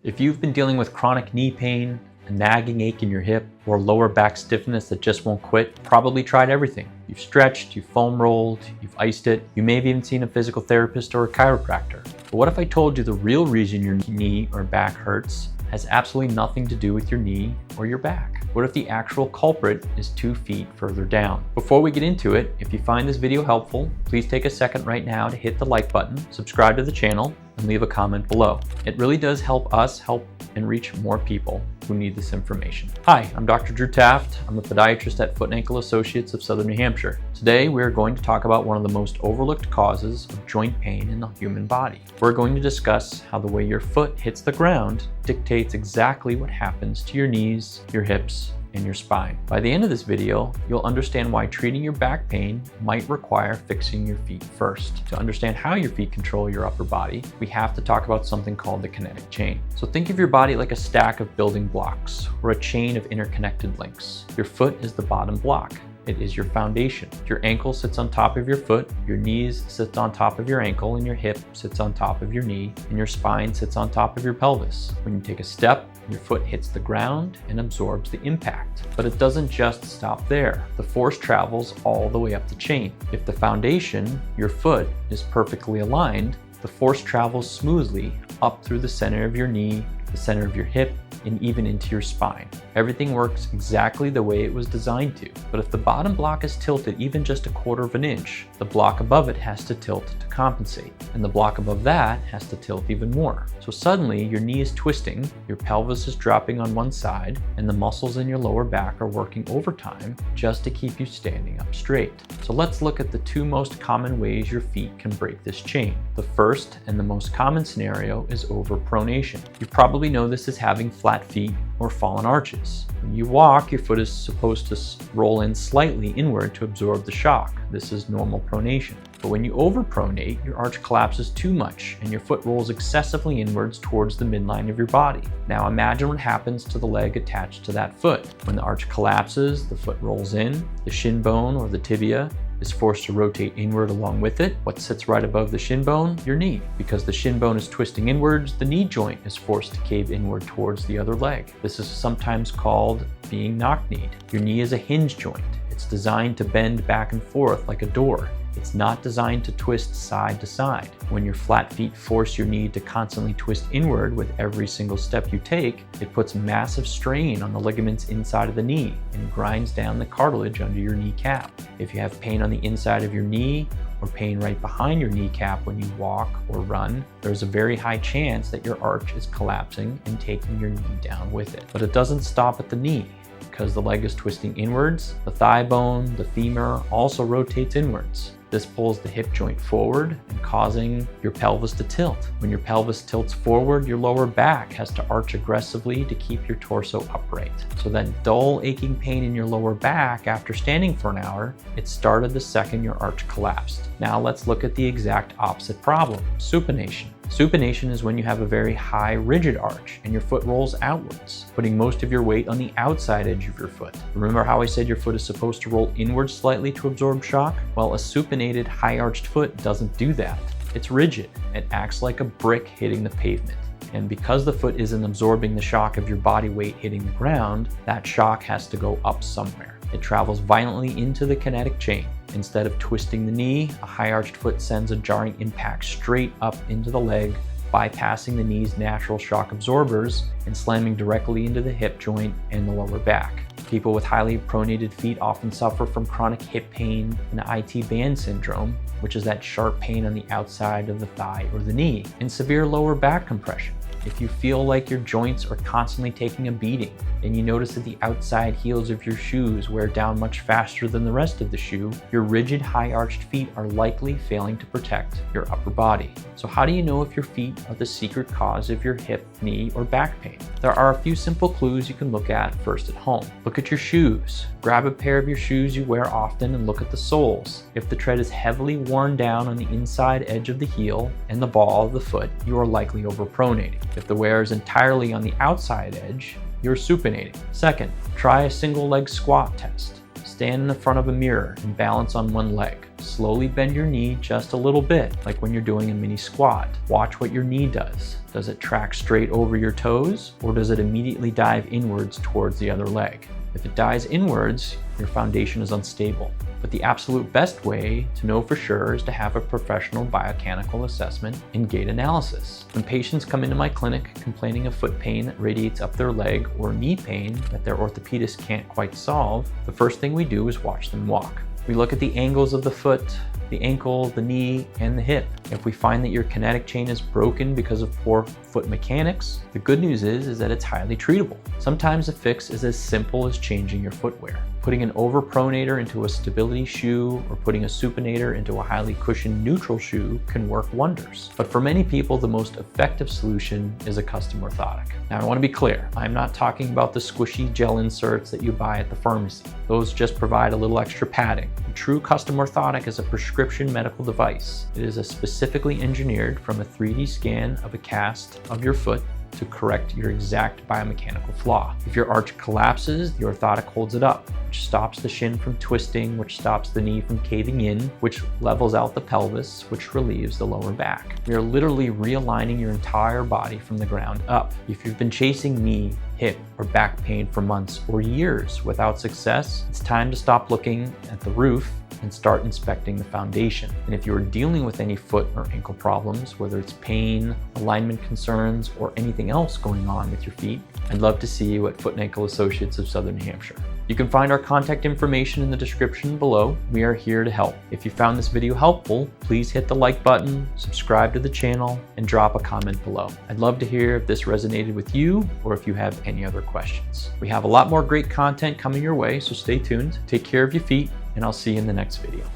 If you've been dealing with chronic knee pain, a nagging ache in your hip, or lower back stiffness that just won't quit, probably tried everything. You've stretched, you've foam rolled, you've iced it, you may have even seen a physical therapist or a chiropractor. But what if I told you the real reason your knee or back hurts has absolutely nothing to do with your knee or your back? What if the actual culprit is 2 feet further down? Before we get into it, if you find this video helpful, please take a second right now to hit the like button, subscribe to the channel, and leave a comment below. It really does help us help and reach more people who need this information. Hi, I'm Dr. Drew Taft. I'm a podiatrist at Foot and Ankle Associates of Southern New Hampshire. Today, we're going to talk about one of the most overlooked causes of joint pain in the human body. We're going to discuss how the way your foot hits the ground dictates exactly what happens to your knees, your hips, and your spine. By the end of this video, you'll understand why treating your back pain might require fixing your feet first. To understand how your feet control your upper body, we have to talk about something called the kinetic chain. So think of your body like a stack of building blocks or a chain of interconnected links. Your foot is the bottom block. It is your foundation. Your ankle sits on top of your foot, your knees sits on top of your ankle, and your hip sits on top of your knee, and your spine sits on top of your pelvis. When you take a step, your foot hits the ground and absorbs the impact. But it doesn't just stop there. The force travels all the way up the chain. If the foundation, your foot, is perfectly aligned, the force travels smoothly up through the center of your knee, the center of your hip, and even into your spine. Everything works exactly the way it was designed to. But if the bottom block is tilted even just 1/4 of an inch, the block above it has to tilt to compensate. And the block above that has to tilt even more. So suddenly your knee is twisting, your pelvis is dropping on one side, and the muscles in your lower back are working overtime just to keep you standing up straight. So let's look at the 2 most common ways your feet can break this chain. The first and the most common scenario is overpronation. You probably know this as having flat feet or fallen arches. When you walk, your foot is supposed to roll in slightly inward to absorb the shock. This is normal pronation. But when you overpronate, your arch collapses too much and your foot rolls excessively inwards towards the midline of your body. Now imagine what happens to the leg attached to that foot. When the arch collapses, the foot rolls in, the shin bone or the tibia is forced to rotate inward along with it. What sits right above the shin bone? Your knee. Because the shin bone is twisting inwards, the knee joint is forced to cave inward towards the other leg. This is sometimes called being knock-kneed. Your knee is a hinge joint. It's designed to bend back and forth like a door. It's not designed to twist side to side. When your flat feet force your knee to constantly twist inward with every single step you take, it puts massive strain on the ligaments inside of the knee and grinds down the cartilage under your kneecap. If you have pain on the inside of your knee or pain right behind your kneecap when you walk or run, there's a very high chance that your arch is collapsing and taking your knee down with it. But it doesn't stop at the knee. Because the leg is twisting inwards, the thigh bone, the femur also rotates inwards. This pulls the hip joint forward and causing your pelvis to tilt. When your pelvis tilts forward, your lower back has to arch aggressively to keep your torso upright. So that dull aching pain in your lower back after standing for an hour, it started the second your arch collapsed. Now let's look at the exact opposite problem, supination. Supination is when you have a very high rigid arch and your foot rolls outwards, putting most of your weight on the outside edge of your foot. Remember how I said your foot is supposed to roll inward slightly to absorb shock? Well, a supinated high arched foot doesn't do that. It's rigid. It acts like a brick hitting the pavement. And because the foot isn't absorbing the shock of your body weight hitting the ground, that shock has to go up somewhere. It travels violently into the kinetic chain. Instead of twisting the knee, a high-arched foot sends a jarring impact straight up into the leg, bypassing the knee's natural shock absorbers and slamming directly into the hip joint and the lower back. People with highly pronated feet often suffer from chronic hip pain and IT band syndrome, which is that sharp pain on the outside of the thigh or the knee, and severe lower back compression. If you feel like your joints are constantly taking a beating and you notice that the outside heels of your shoes wear down much faster than the rest of the shoe, your rigid high-arched feet are likely failing to protect your upper body. So how do you know if your feet are the secret cause of your hip, knee, or back pain? There are a few simple clues you can look at first at home. Look at your shoes. Grab a pair of your shoes you wear often and look at the soles. If the tread is heavily worn down on the inside edge of the heel and the ball of the foot, you are likely overpronating. If the wear is entirely on the outside edge, you're supinating. Second, try a single leg squat test. stand in the front of a mirror and balance on one leg. Slowly bend your knee just a little bit, like when you're doing a mini squat. Watch what your knee does. Does it track straight over your toes, or does it immediately dive inwards towards the other leg? If it dives inwards, your foundation is unstable. But the absolute best way to know for sure is to have a professional biomechanical assessment and gait analysis. When patients come into my clinic complaining of foot pain that radiates up their leg or knee pain that their orthopedist can't quite solve, the first thing we do is watch them walk. We look at the angles of the foot, the ankle, the knee, and the hip. If we find that your kinetic chain is broken because of poor foot mechanics, the good news is that it's highly treatable. Sometimes a fix is as simple as changing your footwear. Putting an overpronator into a stability shoe or putting a supinator into a highly cushioned neutral shoe can work wonders. But for many people, the most effective solution is a custom orthotic. Now, I want to be clear. I'm not talking about the squishy gel inserts that you buy at the pharmacy. Those just provide a little extra padding. A true custom orthotic is a prescription medical device. It is specifically engineered from a 3D scan of a cast of your foot to correct your exact biomechanical flaw. If your arch collapses, the orthotic holds it up, which stops the shin from twisting, which stops the knee from caving in, which levels out the pelvis, which relieves the lower back. We are literally realigning your entire body from the ground up. If you've been chasing knee, hip, or back pain for months or years without success, it's time to stop looking at the roof and start inspecting the foundation. And if you're dealing with any foot or ankle problems, whether it's pain, alignment concerns, or anything else going on with your feet, I'd love to see you at Foot and Ankle Associates of Southern New Hampshire. You can find our contact information in the description below. We are here to help. If you found this video helpful, please hit the like button, subscribe to the channel, and drop a comment below. I'd love to hear if this resonated with you or if you have any other questions. We have a lot more great content coming your way, so stay tuned. Take care of your feet, and I'll see you in the next video.